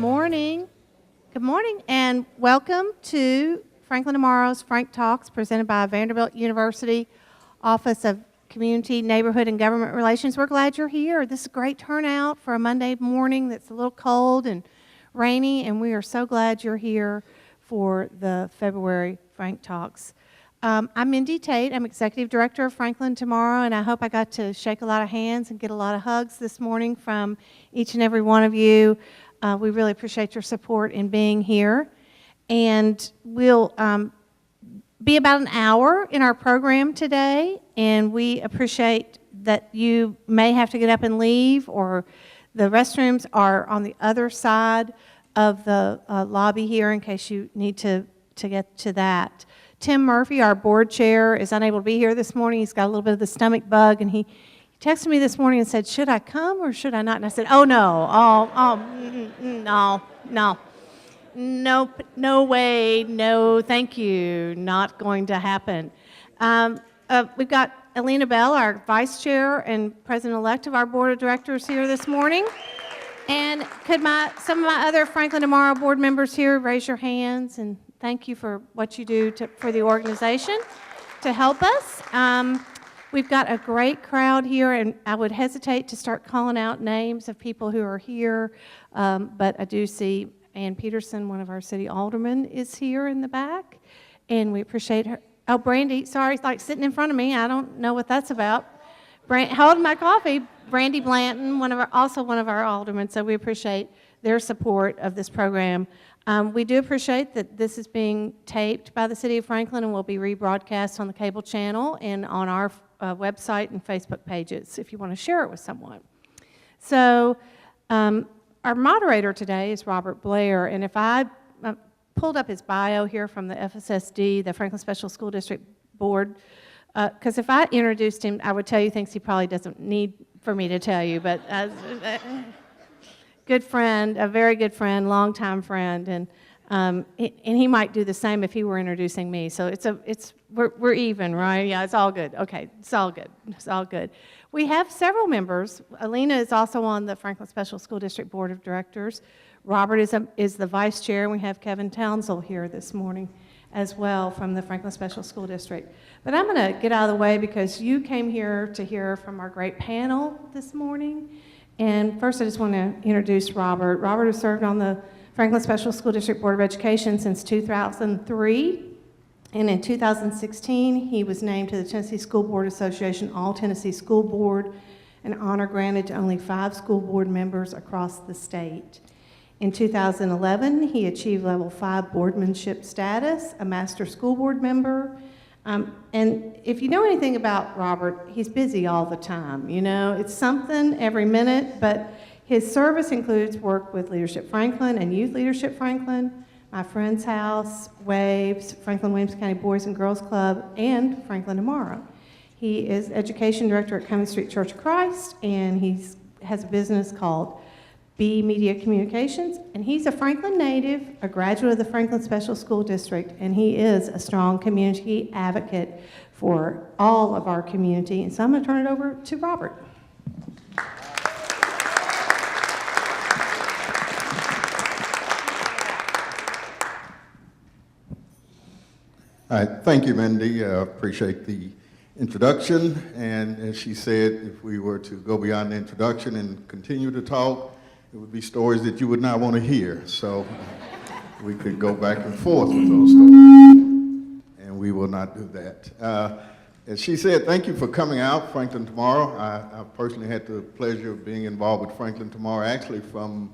morning. Good morning, and welcome to Franklin Tomorrow's Frank Talks, presented by Vanderbilt University Office of Community, Neighborhood, and Government Relations. We're glad you're here. This is a great turnout for a Monday morning that's a little cold and rainy, and we are so glad you're here for the February Frank Talks. I'm Mindy Tate. I'm Executive Director of Franklin Tomorrow, and I hope I got to shake a lot of hands and get a lot of hugs this morning from each and every one of you. We really appreciate your support in being here. And we'll be about an hour in our program today, and we appreciate that you may have to get up and leave, or the restrooms are on the other side of the lobby here in case you need to get to that. Tim Murphy, our board chair, is unable to be here this morning. He's got a little bit of the stomach bug, and he texted me this morning and said, "Should I come or should I not?" And I said, "Oh, no. No. Nope, no way, no thank you, not going to happen." We've got Alina Bell, our vice chair and president-elect of our board of directors, here this morning. And could some of my other Franklin Tomorrow board members here raise your hands, and thank you for what you do for the organization to help us. We've got a great crowd here, and I would hesitate to start calling out names of people who are here, but I do see Ann Peterson, one of our city aldermen, is here in the back, and we appreciate her. Oh, Brandy, sorry, like sitting in front of me. I don't know what that's about. Holding my coffee, Brandy Blanton, also one of our aldermen, so we appreciate their support of this program. We do appreciate that this is being taped by the City of Franklin and will be rebroadcast on the cable channel and on our website and Facebook pages if you want to share it with someone. So our moderator today is Robert Blair, and if I pulled up his bio here from the FSSD, the Franklin Special School District Board, because if I introduced him, I would tell you things he probably doesn't need for me to tell you, but good friend, a very good friend, longtime friend, and he might do the same if he were introducing me. So we're even, right? Yeah, it's all good. Okay, it's all good. It's all good. We have several members. Alina is also on the Franklin Special School District Board of Directors. Robert is the vice chair, and we have Kevin Townsell here this morning as well from the Franklin Special School District. But I'm going to get out of the way because you came here to hear from our great panel this morning. And first, I just want to introduce Robert. Robert has served on the Franklin Special School District Board of Education since 2003. And in 2016, he was named to the Tennessee School Board Association All-Tennessee School Board, an honor granted to only 5 school board members across the state. In 2011, he achieved level 5 boardmanship status, a master school board member. And if you know anything about Robert, he's busy all the time. You know, it's something every minute, but his service includes work with Leadership Franklin and Youth Leadership Franklin, My Friend's House, WAVES, Franklin Williams County Boys and Girls Club, and Franklin Tomorrow. He is Education Director at Cummings Street Church of Christ, and he has a business called B Media Communications, and he's a Franklin native, a graduate of the Franklin Special School District, and he is a strong community advocate for all of our community. And so I'm going to turn it over to Robert. All right, thank you, Mindy. I appreciate the introduction, and as she said, if we were to go beyond the introduction and continue to talk, it would be stories that you would not want to hear. So we could go back and forth with those stories, and we will not do that. As she said, thank you for coming out, Franklin Tomorrow. I personally had the pleasure of being involved with Franklin Tomorrow, actually from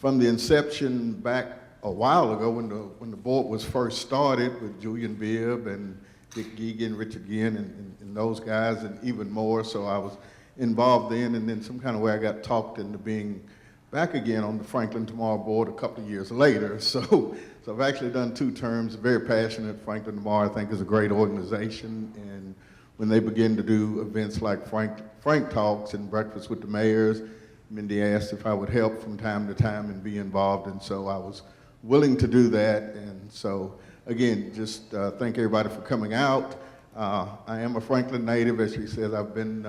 the inception back a while ago when the board was first started with Julian Bibb and Dick Geegan, Richard Ginn, and those guys, and even more. So I was involved then, and then some kind of way I got talked into being back again on the Franklin Tomorrow board a couple of years later. So I've actually done 2 terms, very passionate. Franklin Tomorrow, I think, is a great organization, and when they begin to do events like Frank Talks and Breakfast with the Mayors, Mindy asked if I would help from time to time and be involved, and so I was willing to do that. And so again, just thank everybody for coming out. I am a Franklin native, as she said. I've been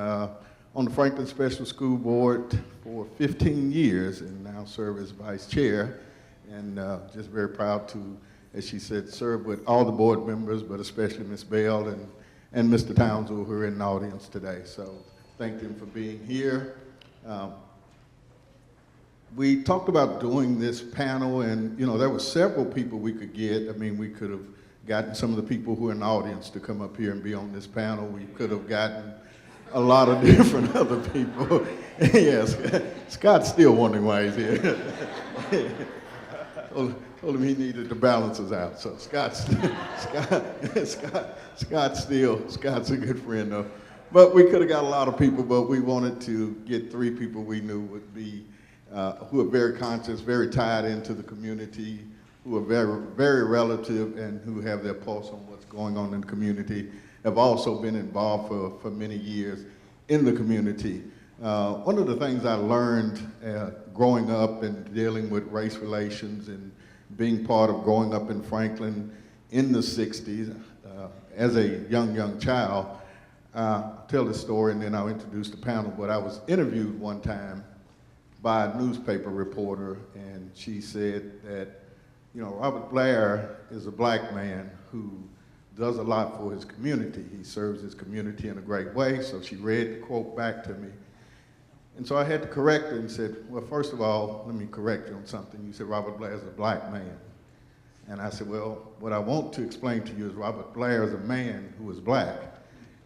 on the Franklin Special School Board for 15 years and now serve as vice chair. And just very proud to, as she said, serve with all the board members, but especially Ms. Bell and Mr. Townsend, who are in the audience today. So thank them for being here. We talked about doing this panel, and there were several people we could get. I mean, we could have gotten some of the people who are in the audience to come up here and be on this panel. We could have gotten a lot of different other people. Yes, Scott's still wondering why he's here. Told him he needed to balance us out. So Scott's a good friend though. But we could have got a lot of people, but we wanted to get 3 people we knew would be, who are very conscious, very tied into the community, who are very, very relative, and who have their pulse on what's going on in the community, have also been involved for many years in the community. One of the things I learned growing up and dealing with race relations and being part of growing up in Franklin in the 60s as a young child, I'll tell this story and then I'll introduce the panel, but I was interviewed one time by a newspaper reporter, and she said that, Robert Blair is a black man who does a lot for his community. He serves his community in a great way, so she read the quote back to me. And so I had to correct her and said, well, first of all, let me correct you on something. You said Robert Blair is a black man. And I said, well, what I want to explain to you is Robert Blair is a man who is black.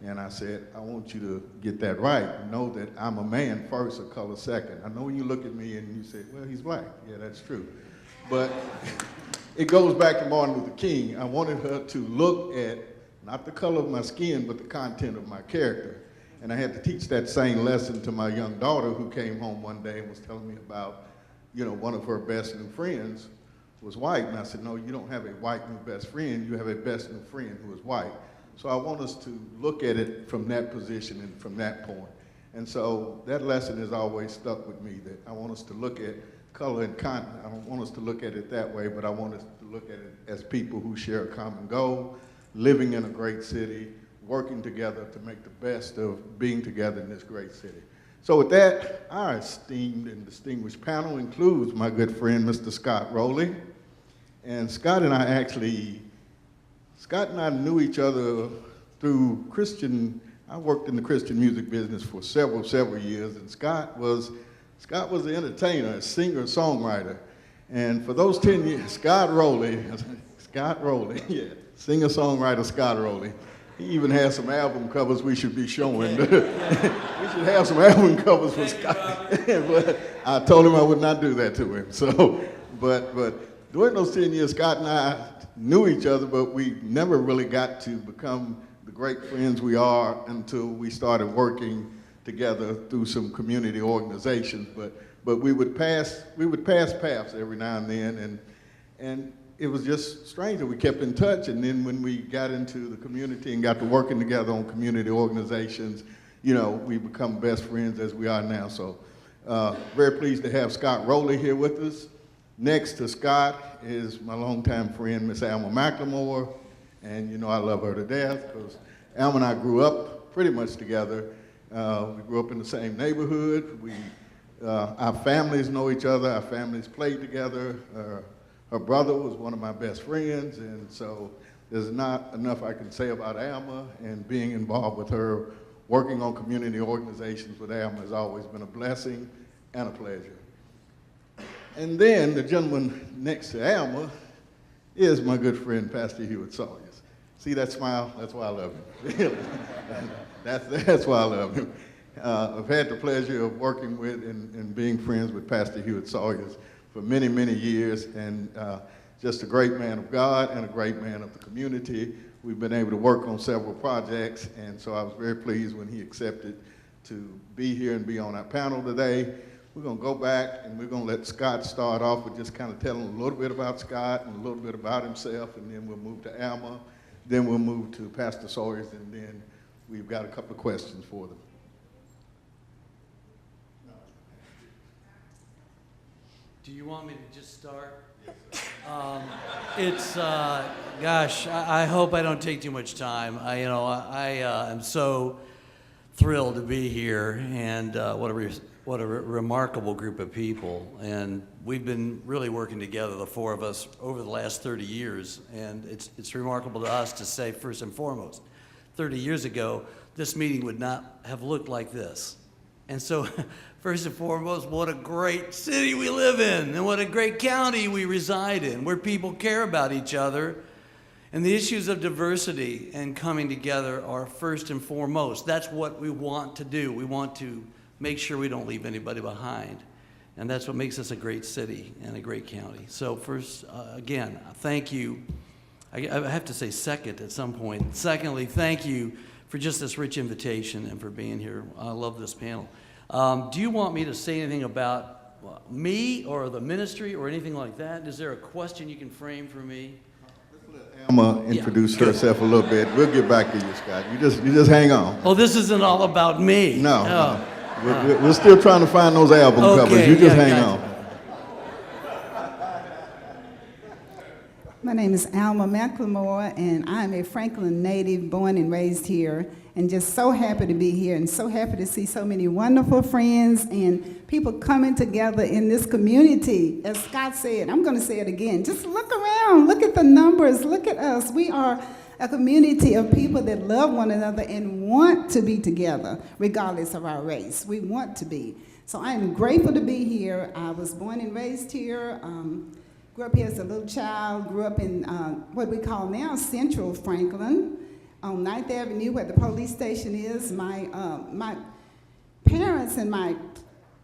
And I said, I want you to get that right. Know that I'm a man first, a color second. I know when you look at me and you say, well, he's black. Yeah, that's true. But it goes back to Martin Luther King. I wanted her to look at not the color of my skin, but the content of my character. And I had to teach that same lesson to my young daughter, who came home one day and was telling me about, one of her best new friends was white. And I said, no, you don't have a white new best friend. You have a best new friend who is white. So I want us to look at it from that position and from that point. And so that lesson has always stuck with me, that I want us to look at color and content. I don't want us to look at it that way, but I want us to look at it as people who share a common goal, living in a great city, working together to make the best of being together in this great city. So with that, our esteemed and distinguished panel includes my good friend, Mr. Scott Rowley. And Scott and I knew each other through I worked in the Christian music business for several years, and Scott was an entertainer, a singer, songwriter. And for those 10 years, Scott Rowley, yeah, singer, songwriter Scott Rowley. He even has some album covers we should be showing. We should have some album covers for Scott. But I told him I would not do that to him. So, but during those 10 years, Scott and I knew each other, but we never really got to become the great friends we are until we started working together through some community organizations. But we would pass paths every now and then, and it was just strange that we kept in touch. And then when we got into the community and got to working together on community organizations, we become best friends as we are now. So very pleased to have Scott Rowley here with us. Next to Scott is my longtime friend, Miss Alma McLemore. And I love her to death because Alma and I grew up pretty much together. We grew up in the same neighborhood. Our families know each other. Our families played together. Her brother was one of my best friends, and so there's not enough I can say about Alma, and being involved with her, working on community organizations with Alma has always been a blessing and a pleasure. And then the gentleman next to Alma is my good friend, Pastor Hewitt Sawyers. See that smile? That's why I love him. That's why I love him. I've had the pleasure of working with and being friends with Pastor Hewitt Sawyers for many, many years, and just a great man of God and a great man of the community. We've been able to work on several projects, and so I was very pleased when he accepted to be here and be on our panel today. We're going to go back and we're going to let Scott start off with just kind of telling a little bit about Scott and a little bit about himself, and then we'll move to Alma, then we'll move to Pastor Sawyers, and then we've got a couple of questions for them. Do you want me to just start? It's, gosh, I hope I don't take too much time. I am so thrilled to be here, and what a remarkable group of people. And we've been really working together, the four of us, over the last 30 years. And it's remarkable to us to say, first and foremost, 30 years ago, this meeting would not have looked like this. And so, first and foremost, what a great city we live in, and what a great county we reside in, where people care about each other. And the issues of diversity and coming together are first and foremost. That's what we want to do. We want to make sure we don't leave anybody behind. And that's what makes us a great city and a great county. So first, again, thank you. I have to say second at some point. Secondly, thank you for just this rich invitation and for being here. I love this panel. Do you want me to say anything about me or the ministry or anything like that? Is there a question you can frame for me? Alma introduce herself a little bit. We'll get back to you, Scott. You just hang on. Oh, this isn't all about me. No, Oh. no. We're still trying to find those album covers. You just hang gotcha. on. My name is Alma McLemore, and I'm a Franklin native, born and raised here, and just so happy to be here and so happy to see so many wonderful friends and people coming together in this community. As Scott said, I'm going to say it again, just look around, look at the numbers, look at us. We are a community of people that love one another and want to be together, regardless of our race. We want to be. So I'm grateful to be here. I was born and raised here. Grew up here as a little child, grew up in what we call now Central Franklin, on 9th Avenue where the police station is. My parents and my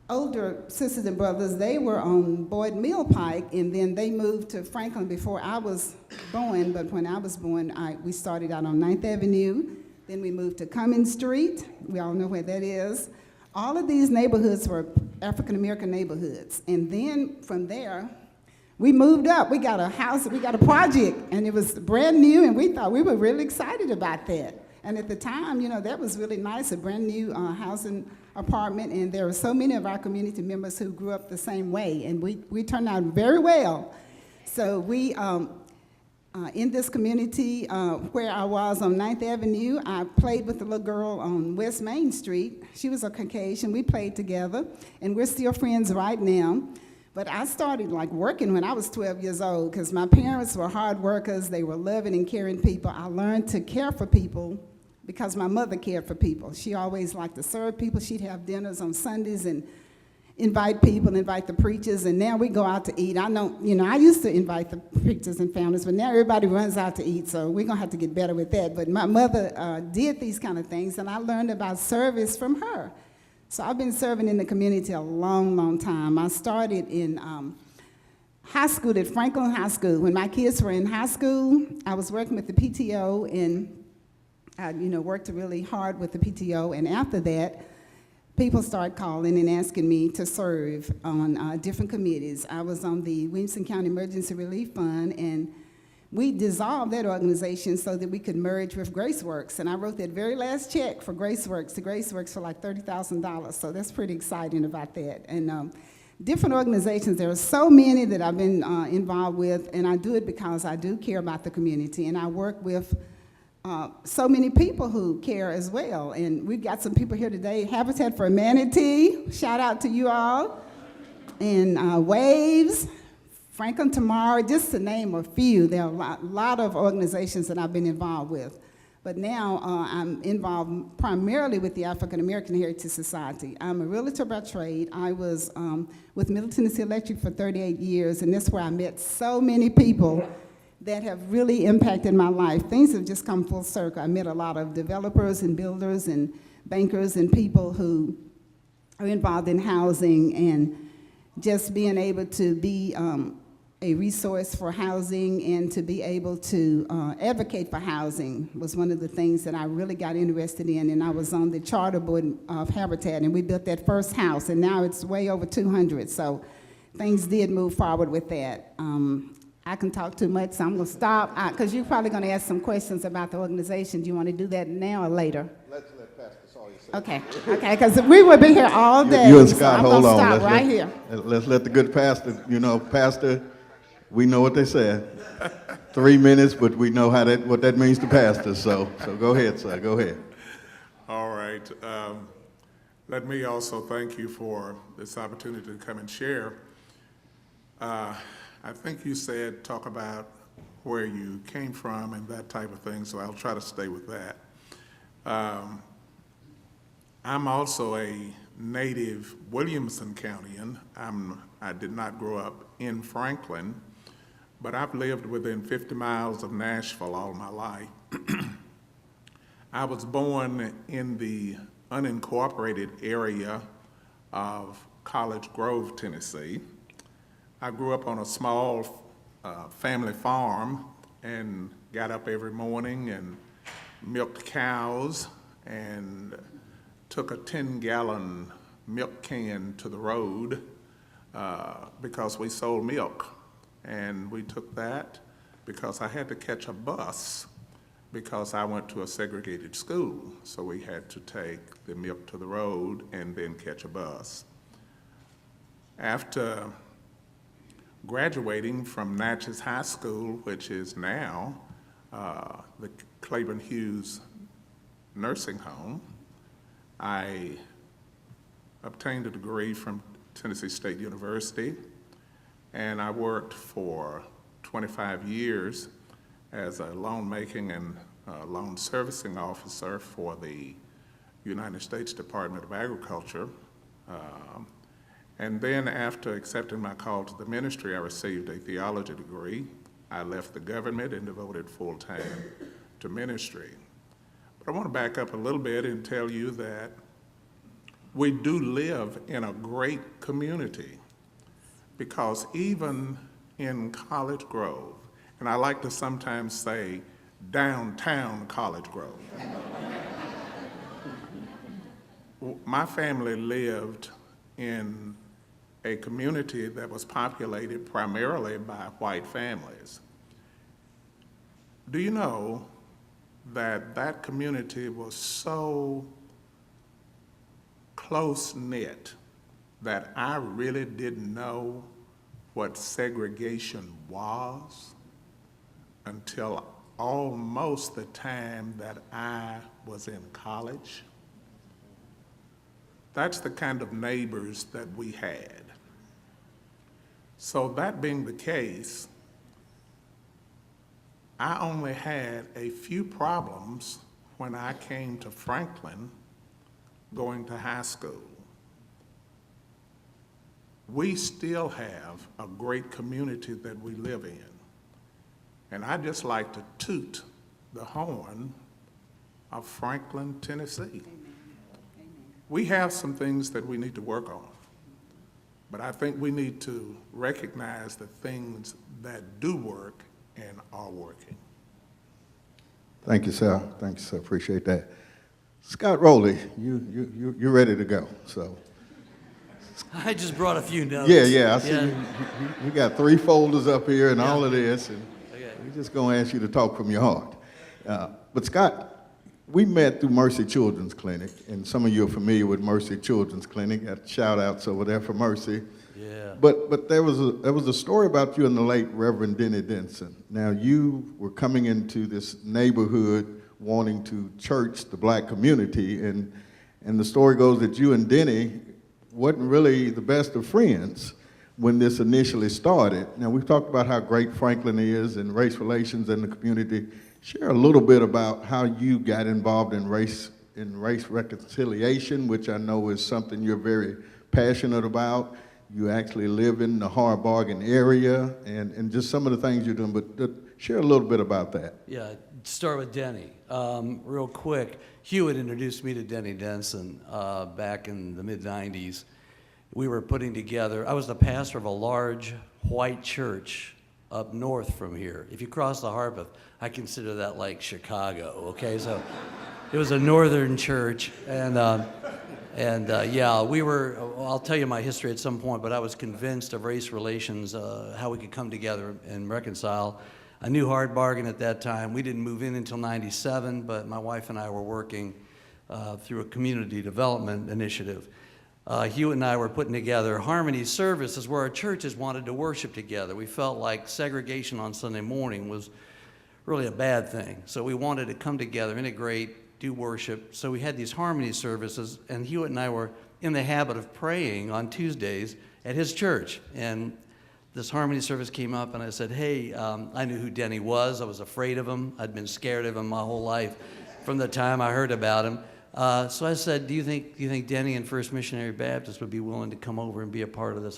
older sisters and brothers, they were on Boyd Mill Pike, and then they moved to Franklin before I was born, but when I was born, we started out on 9th Avenue, then we moved to Cummins Street. We all know where that is. All of these neighborhoods were African-American neighborhoods, and then from there, we moved up. We got a house, we got a project, and it was brand new, and we thought we were really excited about that. And at the time, you know, that was really nice, a brand new housing apartment, and there were so many of our community members who grew up the same way, and we turned out very well. So we, in this community where I was on 9th Avenue, I played with a little girl on West Main Street. She was a Caucasian. We played together, and we're still friends right now. But I started like working when I was 12 years old because my parents were hard workers. They were loving and caring people. I learned to care for people because my mother cared for people. She always liked to serve people. She'd have dinners on Sundays and invite people, invite the preachers, and now we go out to eat. I know, you know, I used to invite the preachers and families, but now everybody runs out to eat, so we're gonna have to get better with that. But my mother did these kind of things, and I learned about service from her. So I've been serving in the community a long, long time. I started in high school at Franklin High School. When my kids were in high school, I was working with the PTO, and I, you know, worked really hard with the PTO. And after that, people started calling and asking me to serve on different committees. I was on the Williamson County Emergency Relief Fund, and we dissolved that organization so that we could merge with GraceWorks, and I wrote that very last check for GraceWorks to GraceWorks for like $30,000, so that's pretty exciting about that. And different organizations, there are so many that I've been involved with, and I do it because I do care about the community, and I work with so many people who care as well. And we've got some people here today, Habitat for Humanity, shout out to you all, and Waves, Franklin Tomorrow, just to name a few. There are a lot of organizations that I've been involved with. But now I'm involved primarily with the African American Heritage Society. I'm a realtor by trade. I was with Middle Tennessee Electric for 38 years, and that's where I met so many people that have really impacted my life. Things have just come full circle. I met a lot of developers and builders and bankers and people who are involved in housing, and just being able to be a resource for housing and to be able to advocate for housing was one of the things that I really got interested in. And I was on the charter board of Habitat, and we built that first house, and now it's way over 200. So things did move forward with that. I can talk too much, so I'm going to stop, because you're probably going to ask some questions about the organization. Do you want to do that now or later? Let's let Pastor Sawyer say. Okay, because we will be here all day. You and so Scott, I'm hold gonna on. Stop right here. Let's let the good pastor, you know, pastor, we know what they said. 3 minutes, but we know what that means to pastors. So go ahead, sir. Go ahead. All right. right. Let me also thank you for this opportunity to come and share. I think you said talk about where you came from and that type of thing, so I'll try to stay with that. I'm also a native Williamson Countyan. I did not grow up in Franklin, but I've lived within 50 miles of Nashville all my life. I was born in the unincorporated area of College Grove, Tennessee. I grew up on a small family farm and got up every morning and milked cows and took a 10-gallon milk can to the road because we sold milk. And we took that because I had to catch a bus because I went to a segregated school. So we had to take the milk to the road and then catch a bus. After graduating from Natchez High School, which is now the Claiborne Hughes Nursing Home, I obtained a degree from Tennessee State University, and I worked for 25 years as a loan making and loan servicing officer for the United States Department of Agriculture. And then after accepting my call to the ministry, I received a theology degree. I left the government and devoted full time to ministry. But I want to back up a little bit and tell you that we do live in a great community, because even in College Grove, and I like to sometimes say downtown College Grove, my family lived in a community that was populated primarily by white families. Do you know that that community was so close-knit that I really didn't know what segregation was until almost the time that I was in college? That's the kind of neighbors that we had. So that being the case, I only had a few problems when I came to Franklin going to high school. We still have a great community that we live in. And I just like to toot the horn of Franklin, Tennessee. We have some things that we need to work on, but I think we need to recognize the things that do work and are working. Thank you, sir. Thank you, sir. Appreciate that. Scott Rowley, you're ready to go. So. I just brought a few notes. Yeah. I see you got 3 folders up here and all of this, and Okay. we're just going to ask you to talk from your heart. But Scott, we met through Mercy Children's Clinic, and some of you are familiar with Mercy Children's Clinic. Got shout outs over there for Mercy. Yeah. But there was a story about you and the late Reverend Denny Denson. Now, you were coming into this neighborhood wanting to church the black community, and the story goes that you and Denny wasn't really the best of friends when this initially started. Now, we've talked about how great Franklin is and race relations in the community. Share a little bit about how you got involved in race reconciliation, which I know is something you're very passionate about. You actually live in the Hard Bargain area, and just some of the things you're doing, but share a little bit about that. Yeah, start with Denny. Real quick, Hewitt introduced me to Denny Denson back in the mid-90s. We were putting together, I was the pastor of a large white church up north from here. If you cross the Harpeth, I consider that like Chicago, okay? So it was a northern church, and yeah, we were, I'll tell you my history at some point, but I was convinced of race relations, how we could come together and reconcile. I knew Hard Bargain at that time. We didn't move in until '97, but my wife and I were working through a community development initiative. Hewitt and I were putting together Harmony services where our churches wanted to worship together. We felt like segregation on Sunday morning was really a bad thing. So we wanted to come together, integrate do worship. So we had these harmony services, and Hewitt and I were in the habit of praying on Tuesdays at his church. And this harmony service came up, and I said, hey, I knew who Denny was. I was afraid of him. I'd been scared of him my whole life from the time I heard about him. So I said, do you think Denny and First Missionary Baptist would be willing to come over and be a part of this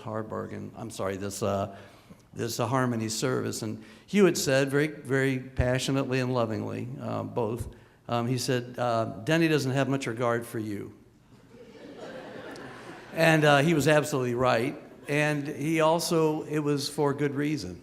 this harmony service? And Hewitt said, very, very passionately and lovingly, both, he said, Denny doesn't have much regard for you. And he was absolutely right. And he also, it was for good reason.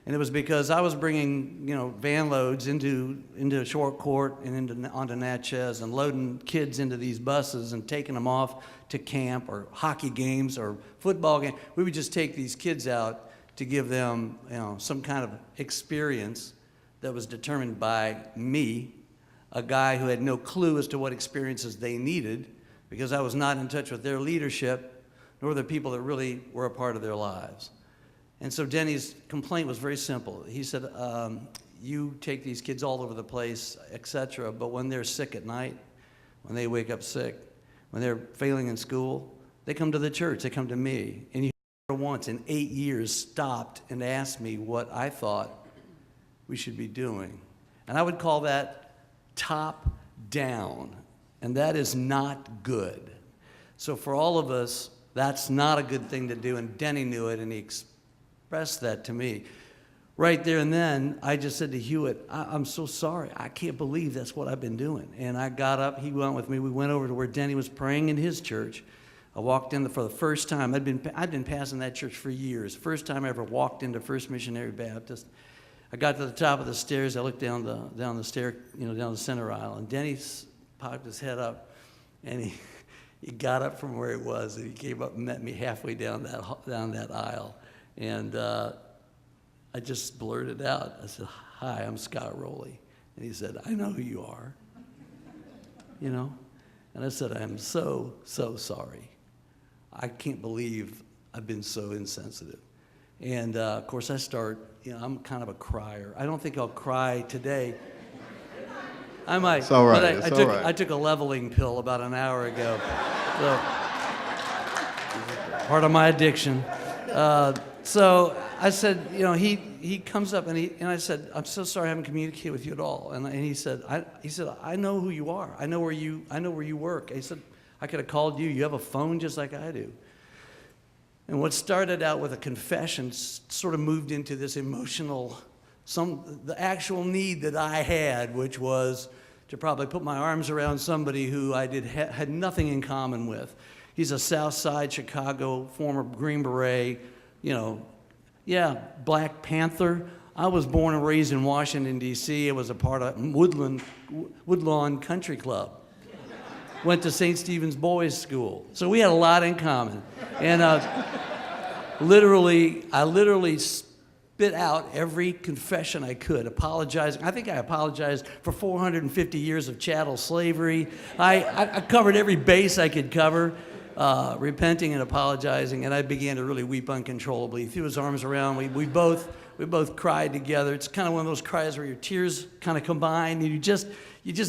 And it was because I was bringing, van loads into Short Court and onto Natchez and loading kids into these buses and taking them off to camp or hockey games or football games. We would just take these kids out to give them, some kind of experience that was determined by me, a guy who had no clue as to what experiences they needed, because I was not in touch with their leadership nor the people that really were a part of their lives. And so Denny's complaint was very simple. He said, you take these kids all over the place, etc., but when they're sick at night, when they wake up sick, when they're failing in school, they come to the church, they come to me. And you never once in 8 years stopped and asked me what I thought we should be doing. And I would call that top down, and that is not good. So for all of us, that's not a good thing to do, and Denny knew it, and he expressed that to me. Right there and then, I just said to Hewitt, I'm so sorry. I can't believe that's what I've been doing. And I got up, he went with me, we went over to where Denny was praying in his church. I walked in for the first time. I'd been passing that church for years. First time I ever walked into First Missionary Baptist. I got to the top of the stairs, I looked down the stair, down the center aisle, and Denny popped his head up, and he got up from where he was, and he came up and met me halfway down that aisle. And I just blurted out. I said, hi, I'm Scott Rowley. And he said, I know who you are. And I said, I'm so, so sorry. I can't believe I've been so insensitive. And of course I start, I'm kind of a crier. I don't think I'll cry today. I might. It's all right. But I took a leveling pill about an hour ago. So, part of my addiction. So I said, he comes up and I said, I'm so sorry I haven't communicated with you at all. And he said, I know who you are. I know where you work. He said, I could have called you. You have a phone just like I do. And what started out with a confession sort of moved into this emotional, the actual need that I had, which was to probably put my arms around somebody who I had nothing in common with. He's a South Side Chicago, former Green Beret, Black Panther. I was born and raised in Washington, D.C. I was a part of Woodlawn Country Club. Went to St. Stephen's Boys School. So we had a lot in common. And I literally spit out every confession I could, apologizing. I think I apologized for 450 years of chattel slavery. I covered every base I could cover. Repenting and apologizing, and I began to really weep uncontrollably. He threw his arms around me. We both cried together. It's kind of one of those cries where your tears kind of combine, and you just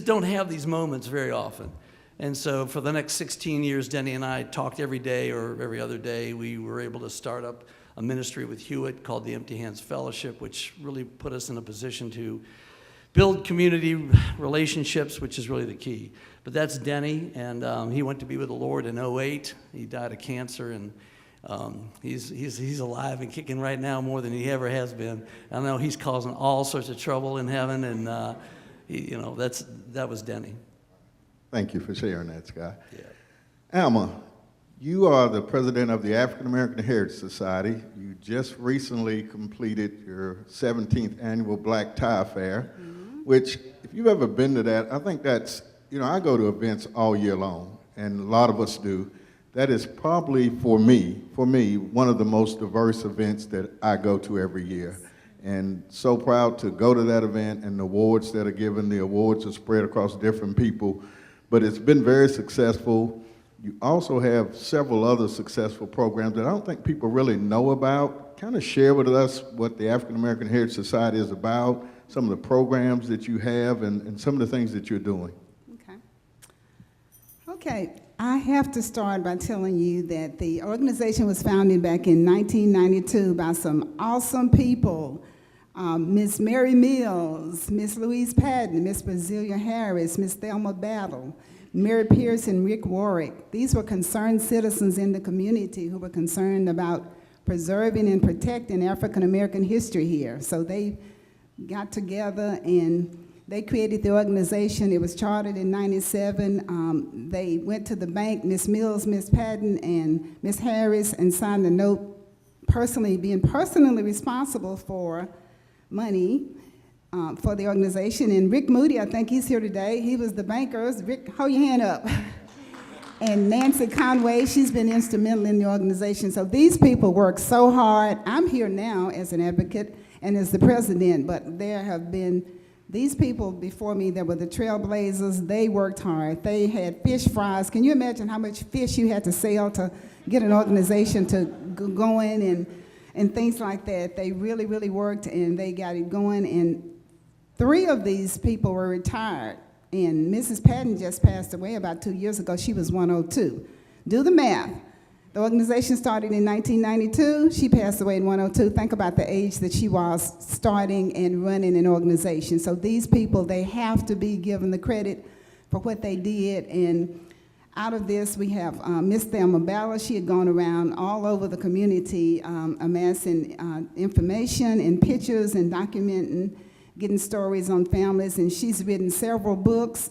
don't have these moments very often. And so for the next 16 years, Denny and I talked every day or every other day. We were able to start up a ministry with Hewitt called the Empty Hands Fellowship, which really put us in a position to build community relationships, which is really the key. But that's Denny, and he went to be with the Lord in 2008. He died of cancer, and he's alive and kicking right now more than he ever has been. I know he's causing all sorts of trouble in heaven, and that was Denny. Thank you for sharing that, Scott. Yeah. Alma, you are the president of the African American Heritage Society. You just recently completed your 17th annual Black Tie Fair, which, if you've ever been to that, I think that's, I go to events all year long, and a lot of us do. That is probably, for me, one of the most diverse events that I go to every year. And so proud to go to that event, and the awards that are given. The awards are spread across different people, but it's been very successful. You also have several other successful programs that I don't think people really know about. Kind of share with us what the African American Heritage Society is about, some of the programs that you have, and some of the things that you're doing. Okay. Okay, I have to start by telling you that the organization was founded back in 1992 by some awesome people. Miss Mary Mills, Miss Louise Patton, Miss Brasilia Harris, Miss Thelma Battle, Mary Pierce, and Rick Warwick. These were concerned citizens in the community who were concerned about preserving and protecting African American history here. So they got together and they created the organization. It was chartered in '97. They went to the bank, Miss Mills, Miss Patton, and Miss Harris, and signed a note being personally responsible for money for the organization. And Rick Moody, I think he's here today. He was the bankers. Rick, hold your hand up. And Nancy Conway, she's been instrumental in the organization. So these people work so hard. I'm here now as an advocate and as the president, but there have been these people before me that were the trailblazers. They worked hard. They had fish fries. Can you imagine how much fish you had to sell to get an organization to going and things like that? They really, really worked, and they got it going. And 3 of these people were retired. And Mrs. Patton just passed away about 2 years ago. She was 102. Do the math. The organization started in 1992. She passed away in 102. Think about the age that she was starting and running an organization. So these people, they have to be given the credit for what they did. And out of this, we have Miss Thelma Battle. She had gone around all over the community amassing information and pictures and documenting, getting stories on families, and she's written several books.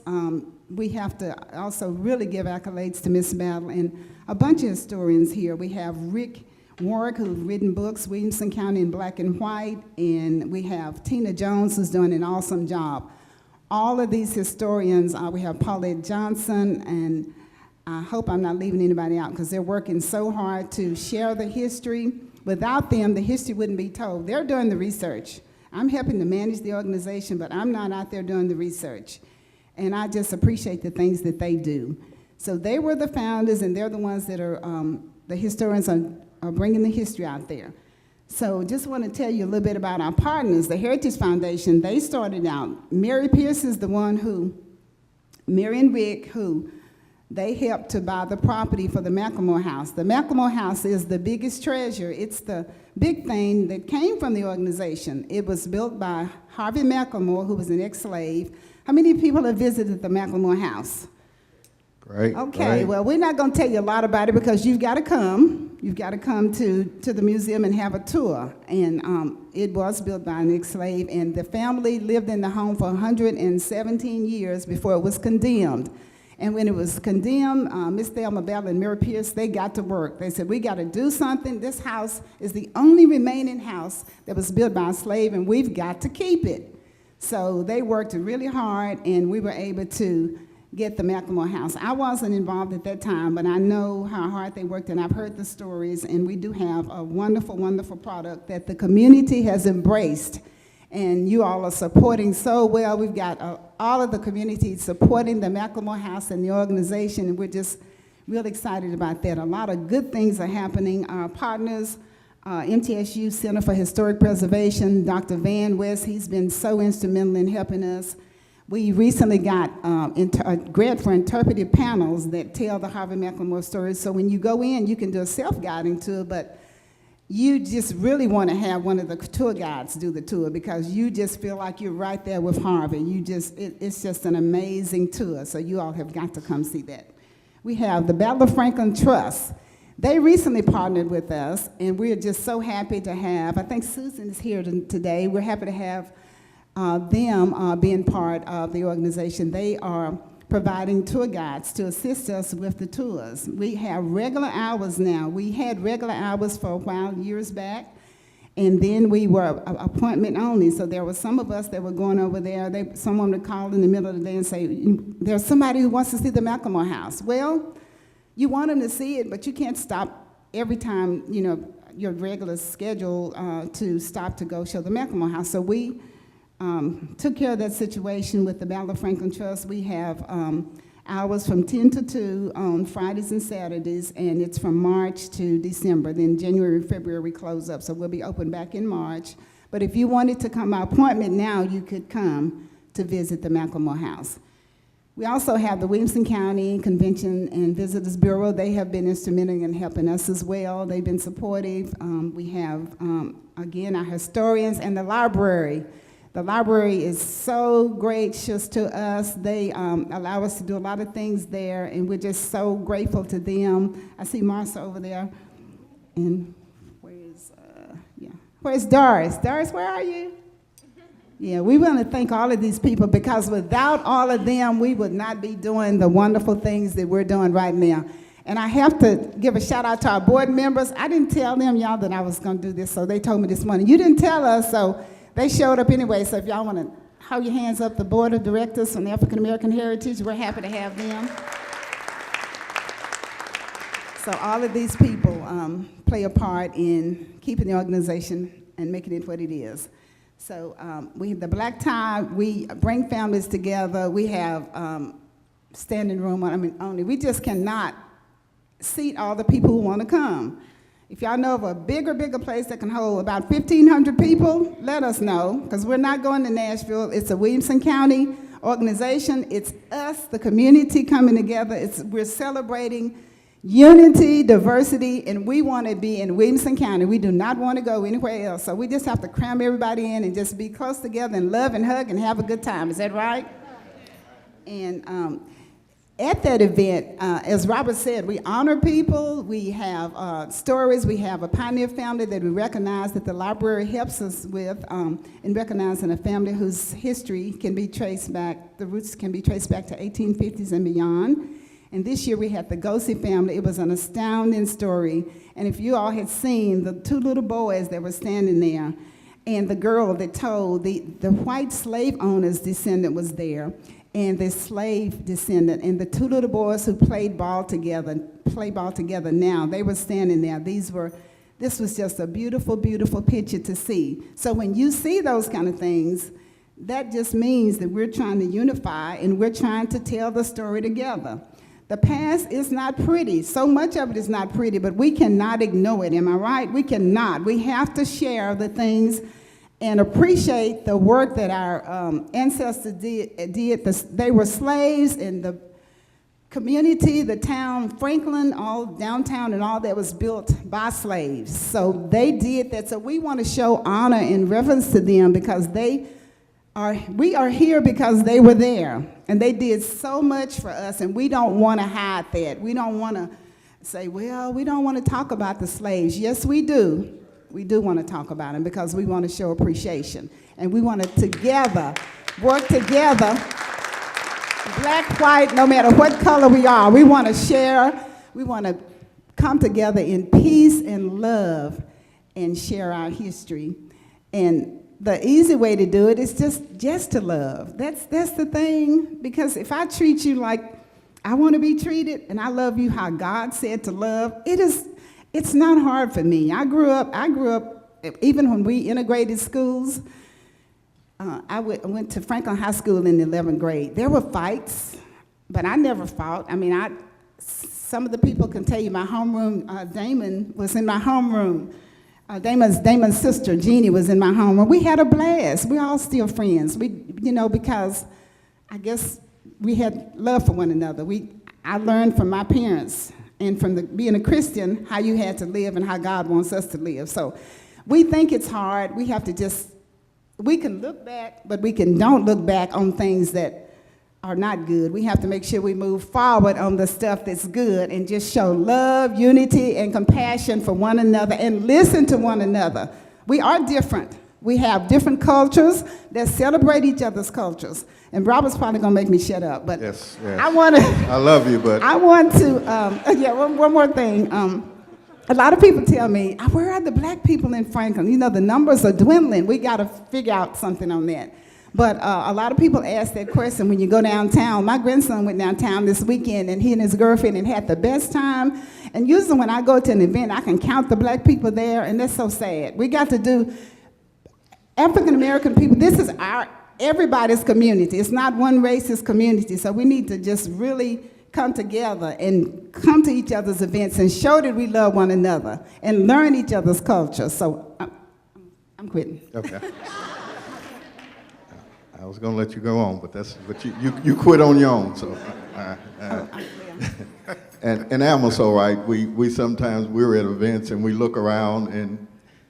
We have to also really give accolades to Miss Battle and a bunch of historians here. We have Rick Warwick, who's written books, Williamson County in Black and White, and we have Tina Jones, who's doing an awesome job. All of these historians, we have Paulette Johnson, and I hope I'm not leaving anybody out because they're working so hard to share the history. Without them, the history wouldn't be told. They're doing the research. I'm helping to manage the organization, but I'm not out there doing the research. And I just appreciate the things that they do. So they were the founders, and they're the ones that are, the historians are bringing the history out there. So just want to tell you a little bit about our partners. The Heritage Foundation, they started out. Mary Pierce is the one who, Mary and Rick, who they helped to buy the property for the McLemore House. The McLemore House is the biggest treasure. It's the big thing that came from the organization. It was built by Harvey McLemore, who was an ex-slave. How many people have visited the McLemore House? Great. Okay, great. well, we're not going to tell you a lot about it because you've got to come. You've got to come to the museum and have a tour. And it was built by an ex-slave, and the family lived in the home for 117 years before it was condemned. And when it was condemned, Miss Thelma Battle and Mary Pierce, they got to work. They said, we got to do something. This house is the only remaining house that was built by a slave, and we've got to keep it. So they worked really hard, and we were able to get the McLemore House. I wasn't involved at that time, but I know how hard they worked, and I've heard the stories, and we do have a wonderful, wonderful product that the community has embraced. And you all are supporting so well. We've got all of the community supporting the McLemore House and the organization, and we're just real excited about that. A lot of good things are happening. Our partners, MTSU Center for Historic Preservation, Dr. Van West, he's been so instrumental in helping us. We recently got a grant for interpretive panels that tell the Harvey McLemore stories. So when you go in, you can do a self-guiding tour, but you just really want to have one of the tour guides do the tour because you just feel like you're right there with Harvey. It's just an amazing tour, so you all have got to come see that. We have the Battle of Franklin Trust. They recently partnered with us, and we're just so happy to have, I think Susan is here today, we're happy to have them being part of the organization. They are providing tour guides to assist us with the tours. We have regular hours now. We had regular hours for a while, years back, and then we were appointment only. So there were some of us that were going over there. Someone would call in the middle of the day and say, there's somebody who wants to see the McLemore House. Well, you want them to see it, but you can't stop every time, you know, your regular schedule to stop to go show the McLemore House. So we took care of that situation with the Battle of Franklin Trust. We have hours from 10 to 2 on Fridays and Saturdays, and it's from March to December. Then January and February we close up, so we'll be open back in March. But if you wanted to come by appointment now, you could come to visit the McLemore House. We also have the Williamson County Convention and Visitors Bureau. They have been instrumental in helping us as well. They've been supportive. We have, again, our historians and the library. The library is so gracious to us. They allow us to do a lot of things there, and we're just so grateful to them. I see Marcia over there. And where's Doris? Doris, where are you? Yeah, we want to thank all of these people, because without all of them, we would not be doing the wonderful things that we're doing right now. And I have to give a shout out to our board members. I didn't tell them, y'all, that I was going to do this, so they told me this morning. You didn't tell us, so they showed up anyway. So if y'all want to hold your hands up, the board of directors from the African American Heritage, we're happy to have them. So all of these people play a part in keeping the organization and making it what it is. So we have the Black Tie. We bring families together. We have standing room only. We just cannot seat all the people who want to come. If y'all know of a bigger place that can hold about 1,500 people, let us know, because we're not going to Nashville. It's a Williamson County organization. It's us, the community, coming together. We're celebrating unity, diversity, and we want to be in Williamson County. We do not want to go anywhere else. So we just have to cram everybody in and just be close together and love and hug and have a good time. Is that right? And at that event, as Robert said, we honor people. We have stories. We have a pioneer family that we recognize that the library helps us with in recognizing a family whose history can be traced back, the roots can be traced back to 1850s and beyond. And this year we had the Gossey family. It was an astounding story. And if you all had seen the two little boys that were standing there, and the girl that told, the white slave owner's descendant was there, and the slave descendant, and the two little boys who play ball together now, they were standing there. This was just a beautiful, beautiful picture to see. So when you see those kind of things, that just means that we're trying to unify and we're trying to tell the story together. The past is not pretty. So much of it is not pretty, but we cannot ignore it. Am I right? We cannot. We have to share the things and appreciate the work that our ancestors did. They were slaves, and the community, the town, Franklin, all downtown and all that was built by slaves. So they did that. So we want to show honor and reverence to them, because we are here because they were there, and they did so much for us, and we don't want to hide that. We don't want to say, well, we don't want to talk about the slaves. Yes, we do. We do want to talk about them, because we want to show appreciation, and we want to work together, black, white, no matter what color we are. We want to share. We want to come together in peace and love and share our history. And the easy way to do it is just to love. That's the thing, because if I treat you like I want to be treated, and I love you how God said to love, it's not hard for me. I grew up, even when we integrated schools, I went to Franklin High School in the 11th grade. There were fights, but I never fought. I mean, some of the people can tell you my homeroom, Damon was in my homeroom. Damon's sister, Jeannie, was in my home, and we had a blast. We're all still friends. Because I guess we had love for one another. I learned from my parents and from being a Christian how you had to live and how God wants us to live. So we think it's hard. We have to we can look back, but we don't look back on things that are not good. We have to make sure we move forward on the stuff that's good and just show love, unity, and compassion for one another, and listen to one another. We are different. We have different cultures that celebrate each other's cultures. And Robert's probably going to make me shut up, but Yes. I want to... I love you, but I want to... one more thing. A lot of people tell me, where are the black people in Franklin? The numbers are dwindling. We got to figure out something on that. But a lot of people ask that question when you go downtown. My grandson went downtown this weekend, and he and his girlfriend had the best time. And usually when I go to an event, I can count the black people there, and that's so sad. We got to do African-American people. This is everybody's community. It's not one race's community. So we need to just really come together and come to each other's events and show that we love one another and learn each other's culture. So I'm quitting. okay. I was going to let you go on, but you quit on your own. So, and Alma's all right. We sometimes we're at events and we look around and,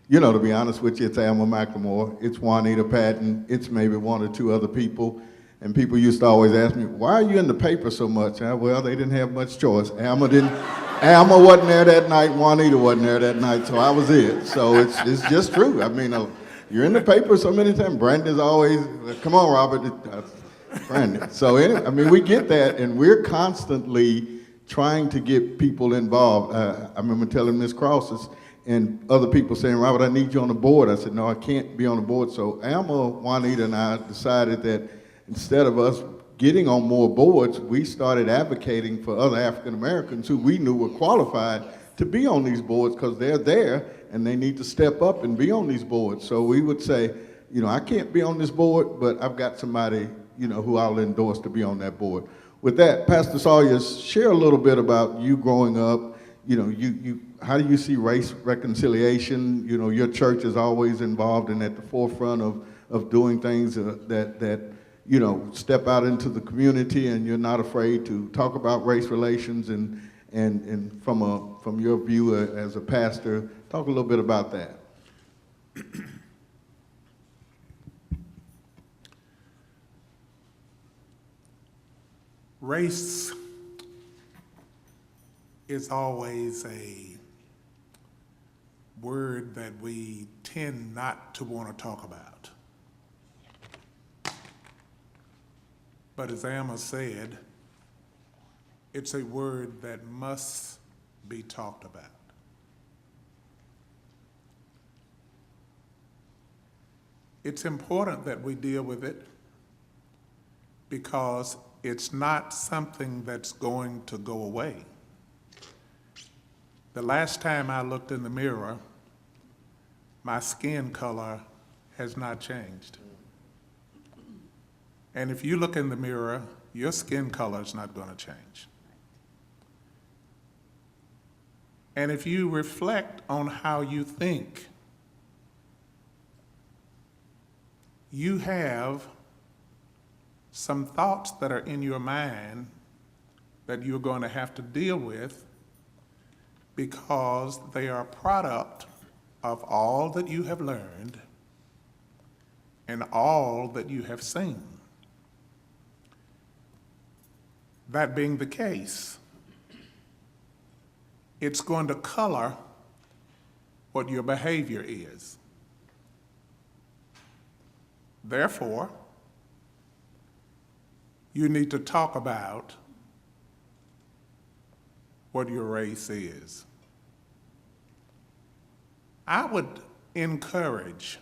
you know, to be honest with you, it's Alma McLemore, it's Juanita Patton, it's maybe one or two other people. And people used to always ask me, why are you in the paper so much? Well, they didn't have much choice. Alma wasn't there that night, Juanita wasn't there that night, so I was it. So it's just true. I mean, you're in the paper so many times. Brandon's always, come on, Robert, Brandon. So anyway, I mean, we get that, and we're constantly trying to get people involved. I remember telling Ms. Crosses and other people saying, Robert, I need you on the board. I said, no, I can't be on the board. So Alma, Juanita, and I decided that instead of us getting on more boards, we started advocating for other African Americans who we knew were qualified to be on these boards because they're there and they need to step up and be on these boards. So we would say, you know, I can't be on this board, but I've got somebody, you know, who I'll endorse to be on that board. With that, Pastor Sawyer, share a little bit about you growing up. You know, how do you see race reconciliation? You know, your church is always involved and at the forefront of doing things that you know, step out into the community, and you're not afraid to talk about race relations. And from your view as a pastor, talk a little bit about that. Race is always a word that we tend not to want to talk about. But as Alma said, it's a word that must be talked about. It's important that we deal with it because it's not something that's going to go away. The last time I looked in the mirror, my skin color has not changed. And if you look in the mirror, your skin color is not going to change. And if you reflect on how you think, you have some thoughts that are in your mind that you're going to have to deal with because they are a product of all that you have learned and all that you have seen. That being the case, it's going to color what your behavior is. Therefore, you need to talk about what your race is. I would encourage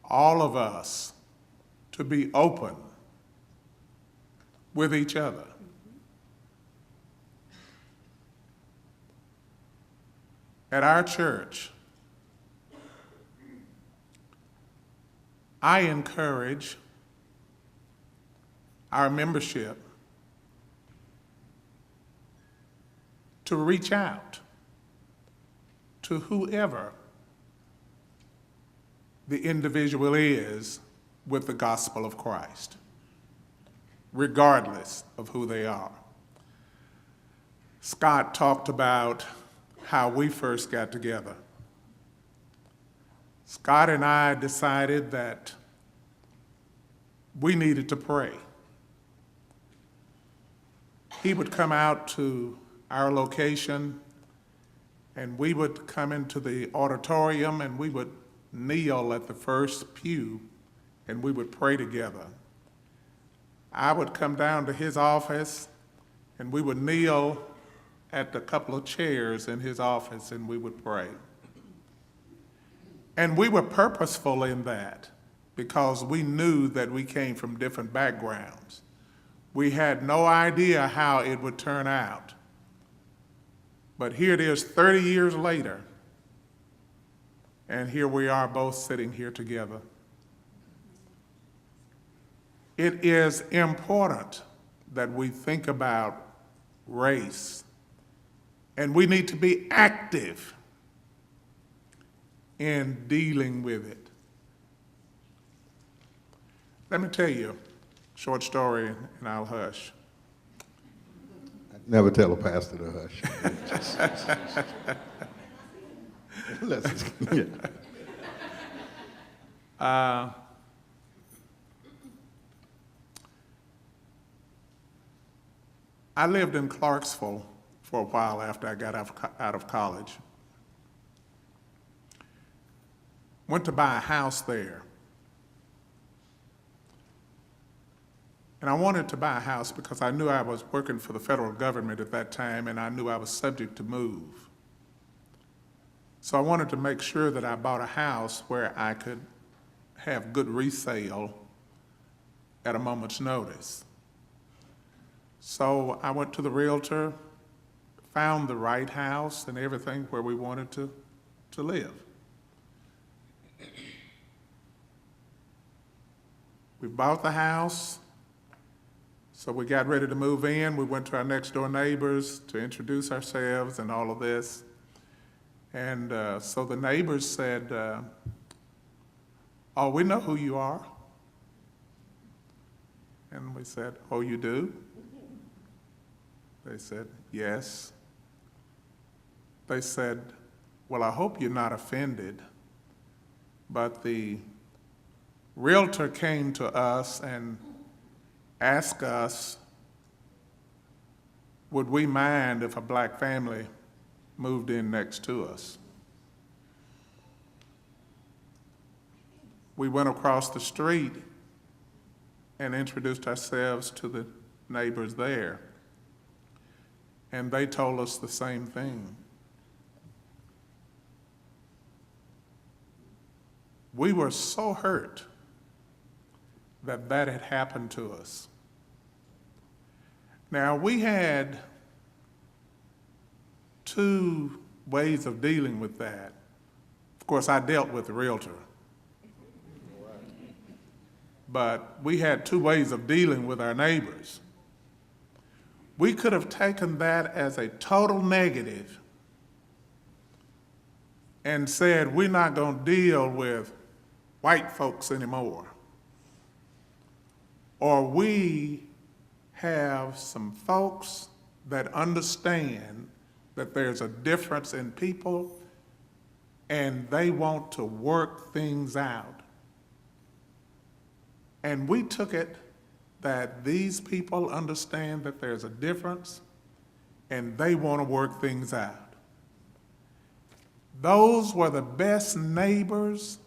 all of us to be open with each other. At our church, I encourage our membership to reach out to whoever the individual is with the gospel of Christ, regardless of who they are. Scott talked about how we first got together. Scott and I decided that we needed to pray. He would come out to our location and we would come into the auditorium and we would kneel at the first pew and we would pray together. I would come down to his office and we would kneel at a couple of chairs in his office and we would pray. And we were purposeful in that because we knew that we came from different backgrounds. We had no idea how it would turn out. But here it is 30 years later, and here we are both sitting here together. It is important that we think about race, and we need to be active in dealing with it. Let me tell you a short story, and I'll hush. Never tell a pastor to hush. Yeah. I lived in Clarksville for a while after I got out of college. Went to buy a house there. And I wanted to buy a house because I knew I was working for the federal government at that time, and I knew I was subject to move. So I wanted to make sure that I bought a house where I could have good resale at a moment's notice. So I went to the realtor, found the right house and everything where we wanted to live. We bought the house, so we got ready to move in. We went to our next door neighbors to introduce ourselves and all of this. And so the neighbors said, oh, we know who you are. And we said, oh, you do? They said, yes. They said, well, I hope you're not offended, but the realtor came to us and asked us, would we mind if a black family moved in next to us? We went across the street and introduced ourselves to the neighbors there, and they told us the same thing. We were so hurt that that had happened to us. Now, we had two ways of dealing with that. Of course, I dealt with the realtor. But we had two ways of dealing with our neighbors. We could have taken that as a total negative and said, we're not going to deal with white folks anymore. Or we have some folks that understand that there's a difference in people and they want to work things out. And we took it that these people understand that there's a difference and they want to work things out. Those were the best neighbors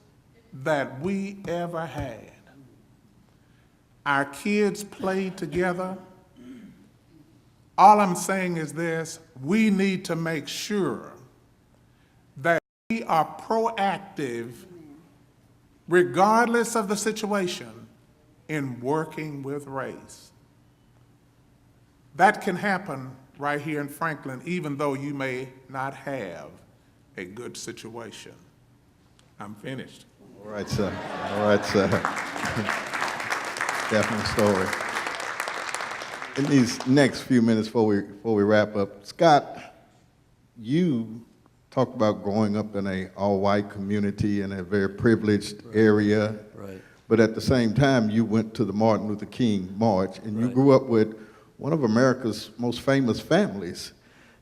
that we ever had. Our kids played together. All I'm saying is this: we need to make sure that we are proactive, regardless of the situation, in working with race. That can happen right here in Franklin, even though you may not have a good situation. I'm finished. All right, sir. All right, sir. Definite story. In these next few minutes before we wrap up, Scott, you talked about growing up in a all-white community in a very privileged area. Right. But at the same time, you went to the Martin Luther King March, and you Right. grew up with one of America's most famous families.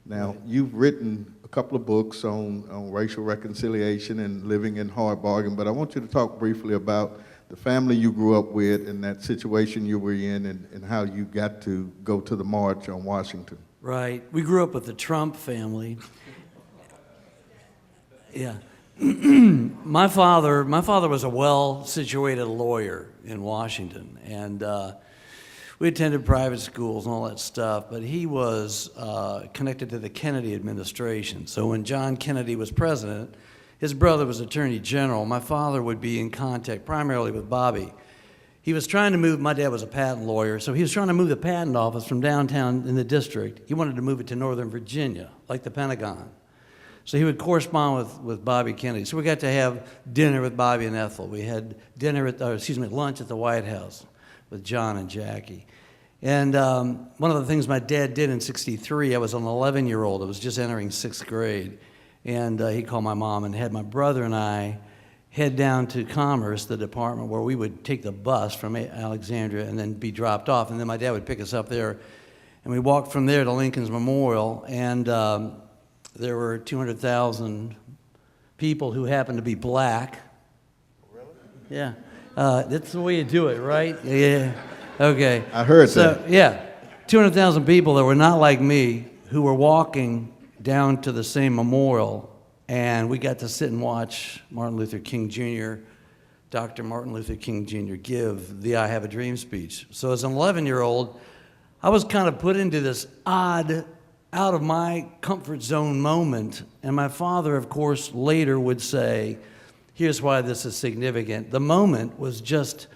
Now, you've written a couple of books on racial reconciliation and living in hard bargain, but I want you to talk briefly about the family you grew up with and that situation you were in and how you got to go to the march on Washington. Right. We grew up with the Trump family. Yeah. My father was a well-situated lawyer in Washington, and we attended private schools and all that stuff, but he was connected to the Kennedy administration. So when John Kennedy was president, his brother was Attorney General. My father would be in contact primarily with Bobby. He was trying to move, my dad was a patent lawyer, so he was trying to move the patent office from downtown in the district. He wanted to move it to Northern Virginia, like the Pentagon. So he would correspond with Bobby Kennedy. So we got to have dinner with Bobby and Ethel. We had lunch at the White House with John and Jackie. And one of the things my dad did in '63, I was an 11-year-old. I was just entering 6th grade. And he called my mom and had my brother and I head down to Commerce, the department where we would take the bus from Alexandria and then be dropped off. And then my dad would pick us up there. And we walked from there to Lincoln's Memorial, and there were 200,000 people who happened to be black. Really? Yeah. That's the way you do it, right? Yeah. Okay. I heard so, that. Yeah. 200,000 people that were not like me who were walking down to the same memorial, and we got to sit and watch Martin Luther King Jr., Dr. Martin Luther King Jr. give the I Have a Dream speech. So as an 11-year-old, I was kind of put into this odd, out of my comfort zone moment. And my father, of course, later would say, here's why this is significant. The moment was just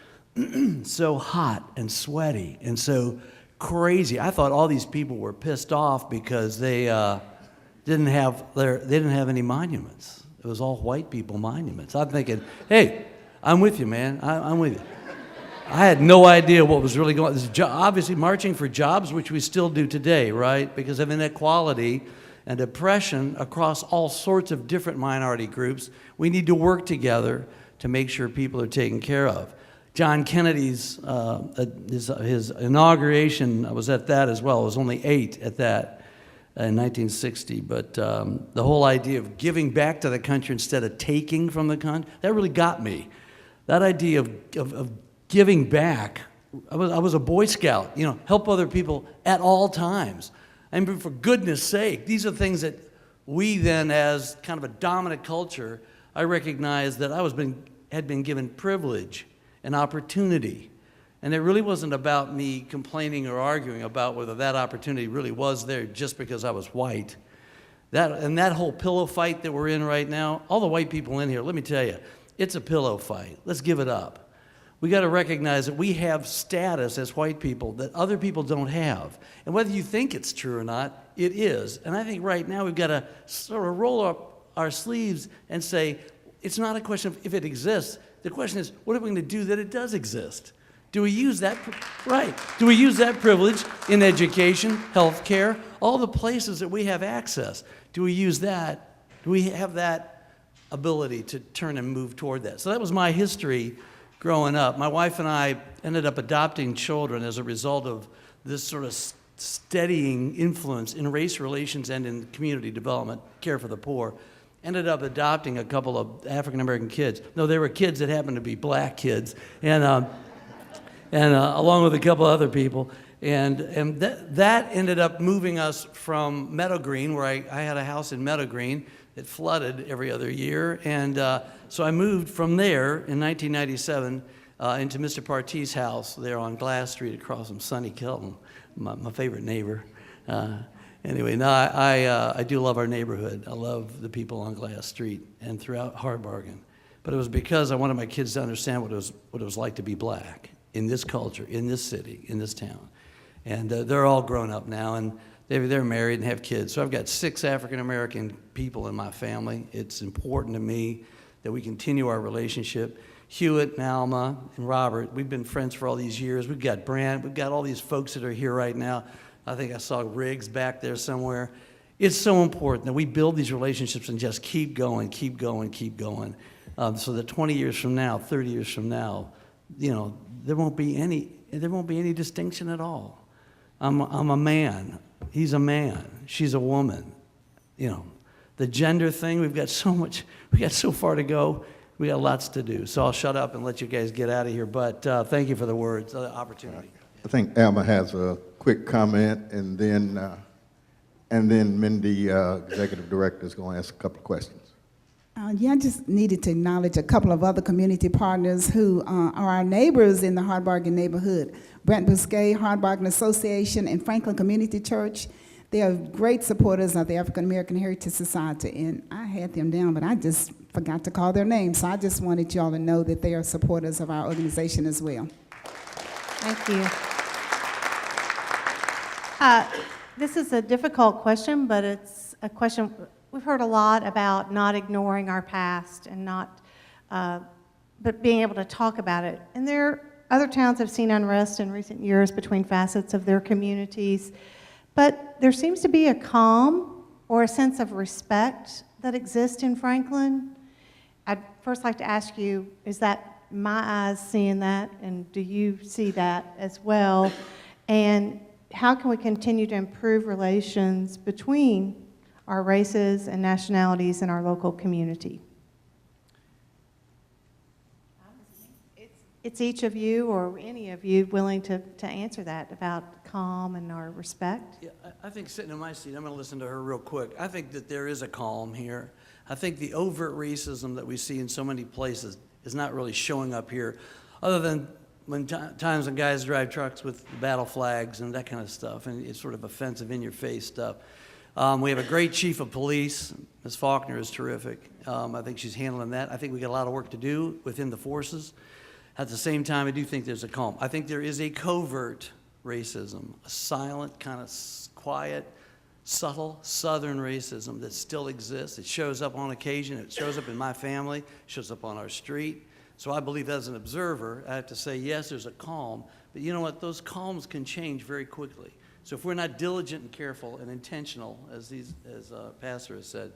so hot and sweaty and so crazy. I thought all these people were pissed off because they didn't have any monuments. It was all white people monuments. I'm thinking, hey, I'm with you, man. I'm with you. I had no idea what was really going on. Obviously, marching for jobs, which we still do today, right? Because of inequality and oppression across all sorts of different minority groups, we need to work together to make sure people are taken care of. John Kennedy's his inauguration, I was at that as well. I was only 8 at that in 1960. But the whole idea of giving back to the country instead of taking from the country, that really got me. That idea of giving back. I was a Boy Scout, help other people at all times. I mean, for goodness sake, these are things that we then, as kind of a dominant culture, I recognized that I had been given privilege and opportunity. And it really wasn't about me complaining or arguing about whether that opportunity really was there just because I was white. That whole pillow fight that we're in right now, all the white people in here, let me tell you, it's a pillow fight. Let's give it up. We got to recognize that we have status as white people that other people don't have. And whether you think it's true or not, it is. And I think right now we've got to sort of roll up our sleeves and say, it's not a question of if it exists. The question is, what are we going to do that it does exist? Do we use that, right? Do we use that privilege in education, healthcare, all the places that we have access? Do we use that? Do we have that ability to turn and move toward that? So that was my history growing up. My wife and I ended up adopting children as a result of this sort of steadying influence in race relations and in community development, care for the poor. Ended up adopting a couple of African-American kids. No, they were kids that happened to be black kids, and along with a couple other people. And that ended up moving us from Meadow Green, where I had a house in Meadow Green that flooded every other year. And so I moved from there in 1997 into Mr. Partey's house there on Glass Street across from Sonny Kelton, my favorite neighbor. Anyway, no, I do love our neighborhood. I love the people on Glass Street and throughout Hard Bargain. But it was because I wanted my kids to understand what it was like to be black in this culture, in this city, in this town. And they're all grown up now, and they're married and have kids. So I've got 6 African-American people in my family. It's important to me that we continue our relationship. Hewitt and Alma and Robert, we've been friends for all these years. We've got Brant, we've got all these folks that are here right now. I think I saw Riggs back there somewhere. It's so important that we build these relationships and just keep going, keep going, keep going. So that 20 years from now, 30 years from now, there won't be any distinction at all. I'm a man. He's a man. She's a woman. The gender thing, we got so far to go. We got lots to do. So I'll shut up and let you guys get out of here. But thank you for the words, the opportunity. I think Alma has a quick comment, and then Mindy, Executive Director, is going to ask a couple of questions. I just needed to acknowledge a couple of other community partners who are our neighbors in the Hard Bargain neighborhood. Brent Bousquet, Hard Bargain Association, and Franklin Community Church. They are great supporters of the African American Heritage Society, and I had them down, but I just forgot to call their names, so I just wanted y'all to know that they are supporters of our organization as well. Thank you. This is a difficult question, but it's a question we've heard a lot about, not ignoring our past and but being able to talk about it. And other towns have seen unrest in recent years between facets of their communities, but there seems to be a calm or a sense of respect that exists in Franklin. I'd first like to ask you, is that my eyes seeing that, and do you see that as well? And how can we continue to improve relations between our races and nationalities in our local community? It's each of you or any of you willing to answer that about calm and our respect. Yeah, I think sitting in my seat, I'm going to listen to her real quick. I think that there is a calm here. I think the overt racism that we see in so many places is not really showing up here, other than when times when guys drive trucks with battle flags and that kind of stuff, and it's sort of offensive, in-your-face stuff. We have a great chief of police. Ms. Faulkner is terrific. I think she's handling that. I think we got a lot of work to do within the forces. At the same time, I do think there's a calm. I think there is a covert racism, a silent, kind of quiet, subtle Southern racism that still exists. It shows up on occasion. It shows up in my family. It shows up on our street. So I believe as an observer, I have to say, yes, there's a calm. But you know what? Those calms can change very quickly. So if we're not diligent and careful and intentional, as Pastor has said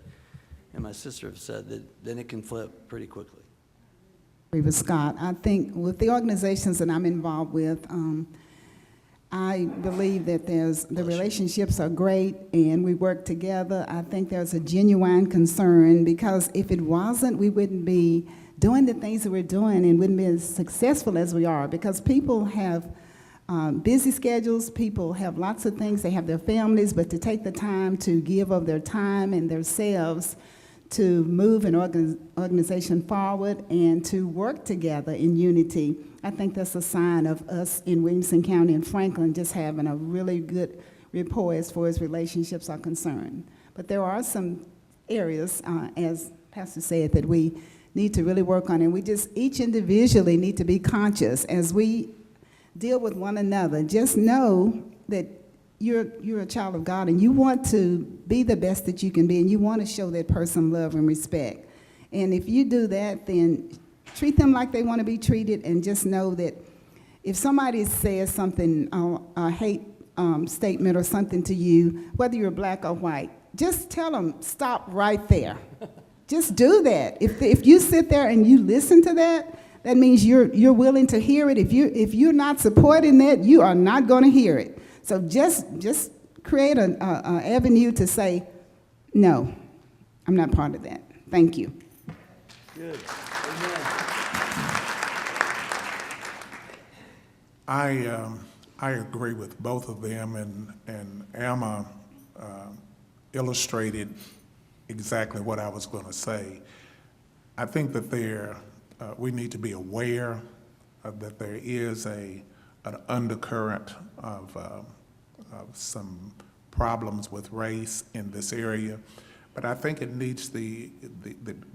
and my sister have said, then it can flip pretty quickly. Agree with Scott. I think with the organizations that I'm involved with, I believe that the relationships are great and we work together. I think there's a genuine concern, because if it wasn't, we wouldn't be doing the things that we're doing and wouldn't be as successful as we are, because people have busy schedules, people have lots of things, they have their families, but to take the time to give of their time and themselves to move an organization forward and to work together in unity, I think that's a sign of us in Williamson County and Franklin just having a really good rapport as far as relationships are concerned. But there are some areas, as Pastor said, that we need to really work on, and we just each individually need to be conscious as we deal with one another. Just know that you're a child of God and you want to be the best that you can be, and you want to show that person love and respect. And if you do that, then treat them like they want to be treated, and just know that if somebody says something, a hate statement or something to you, whether you're black or white, just tell them, stop right there. Just do that. If you sit there and you listen to that, that means you're willing to hear it. If you're not supporting that, you are not going to hear it. So just create an avenue to say, no, I'm not part of that. Thank you. Good. Amen. I agree with both of them, and Alma illustrated exactly what I was going to say. I think that we need to be aware that there is an undercurrent of some problems with race in this area, but I think it needs the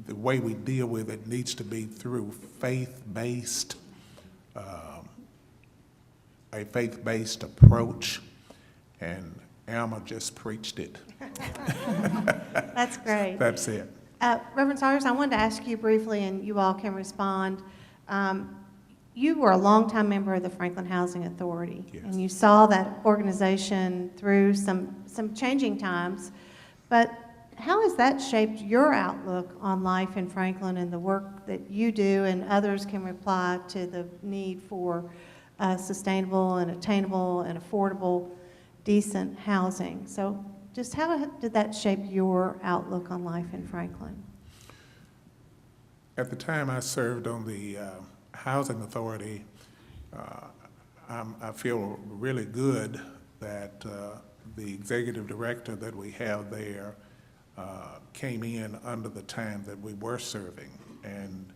way we deal with it needs to be through faith-based, a faith-based approach, and Alma just preached it. That's great. That's it. Reverend Saunders, I wanted to ask you briefly, and you all can respond. You were a longtime member of the Franklin Housing Authority, Yes. and you saw that organization through some changing times. But how has that shaped your outlook on life in Franklin and the work that you do and others can reply to the need for sustainable and attainable and affordable, decent housing? So just how did that shape your outlook on life in Franklin? At the time I served on the Housing Authority, I feel really good that the executive director that we have there came in under the time that we were serving. And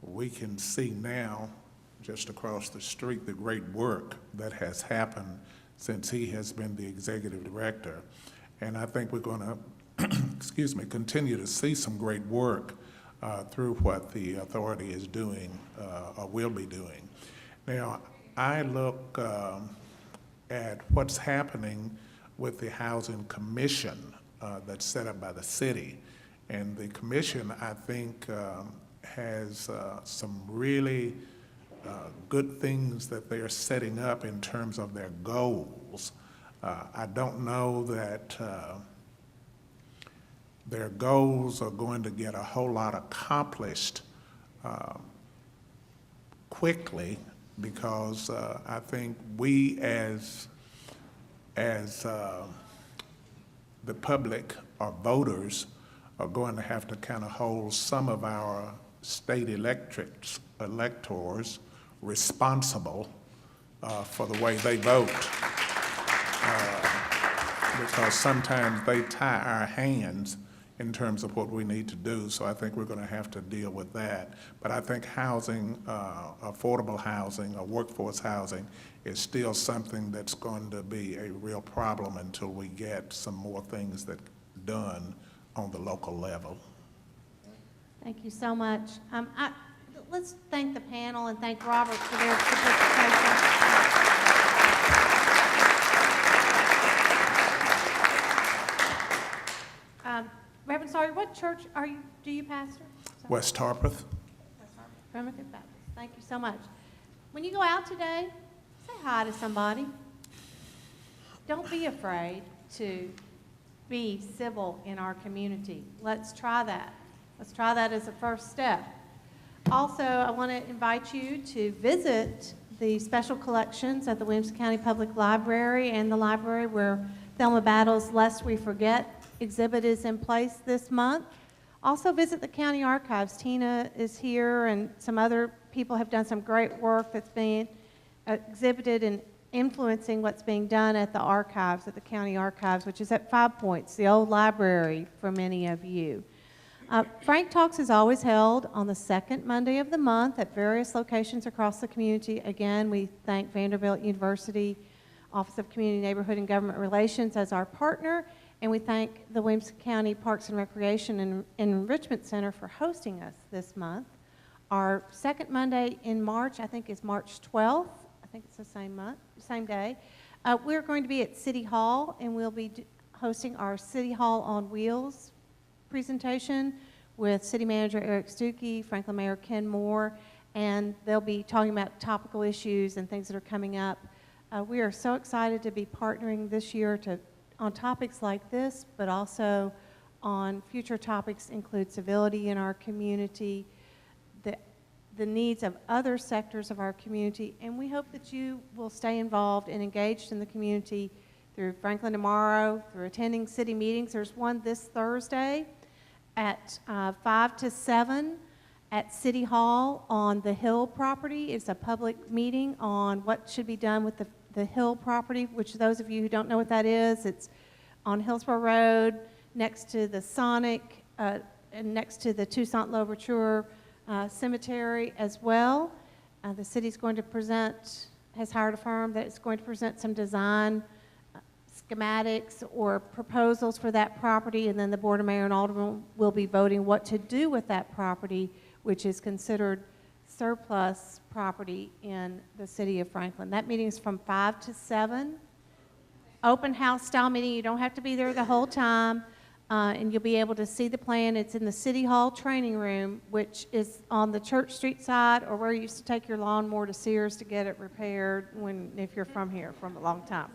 we can see now, just across the street, the great work that has happened since he has been the executive director. And I think we're going to, continue to see some great work through what the authority is doing or will be doing. Now, I look at what's happening with the Housing Commission that's set up by the city. And the commission, I think, has some really good things that they're setting up in terms of their goals. I don't know that their goals are going to get a whole lot accomplished quickly, because I think we as the public or voters are going to have to kind of hold some of our state electors responsible for the way they vote. Because sometimes they tie our hands in terms of what we need to do, so I think we're going to have to deal with that. But I think housing, affordable housing or workforce housing is still something that's going to be a real problem until we get some more things that done on the local level. Thank you so much. Let's thank the panel and thank Robert for their participation. Reverend Sawyer, what church do you pastor? West Harpeth. Primitive Baptist. Thank you so much. When you go out today, say hi to somebody. Don't be afraid to be civil in our community. Let's try that. Let's try that as a first step. Also, I want to invite you to visit the special collections at the Williamson County Public Library and the library where Thelma Battle's Lest We Forget exhibit is in place this month. Also visit the county archives. Tina is here and some other people have done some great work that's being exhibited and influencing what's being done at the archives, at the county archives, which is at 5 Points, the old library for many of you. Frank Talks is always held on the second Monday of the month at various locations across the community. Again, we thank Vanderbilt University Office of Community, Neighborhood, and Government Relations as our partner, and we thank the Williamson County Parks and Recreation and Enrichment Center for hosting us this month. Our second Monday in March, I think, is March 12th. I think it's the same month, same day. We're going to be at City Hall, and we'll be hosting our City Hall on Wheels presentation with City Manager Eric Stuckey, Franklin Mayor Ken Moore, and they'll be talking about topical issues and things that are coming up. We are so excited to be partnering this year on topics like this, but also on future topics include civility in our community, the needs of other sectors of our community, and we hope that you will stay involved and engaged in the community through Franklin Tomorrow, through attending city meetings. There's one this Thursday at 5 to 7 at City Hall on the Hill property. It's a public meeting on what should be done with the Hill property, which those of you who don't know what that is, it's on Hillsborough Road, next to the Sonic, and next to the Toussaint Louverture Cemetery as well. The city's going to has hired a firm that is going to present some design schematics or proposals for that property, and then the Board of Mayor and Aldermen will be voting what to do with that property, which is considered surplus property in the city of Franklin. That meeting is from 5 to 7. Open house style meeting. You don't have to be there the whole time, and you'll be able to see the plan. It's in the City Hall training room, which is on the Church Street side, or where you used to take your lawnmower to Sears to get it repaired if you're from here from a long time.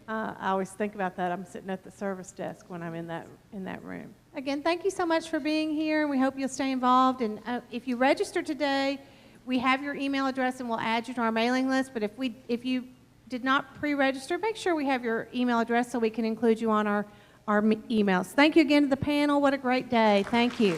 I always think about that. I'm sitting at the service desk when I'm in that room. Again, thank you so much for being here, and we hope you'll stay involved. And if you register today, we have your email address, and we'll add you to our mailing list. But if you did not pre-register, make sure we have your email address so we can include you on our emails. Thank you again to the panel. What a great day. Thank you.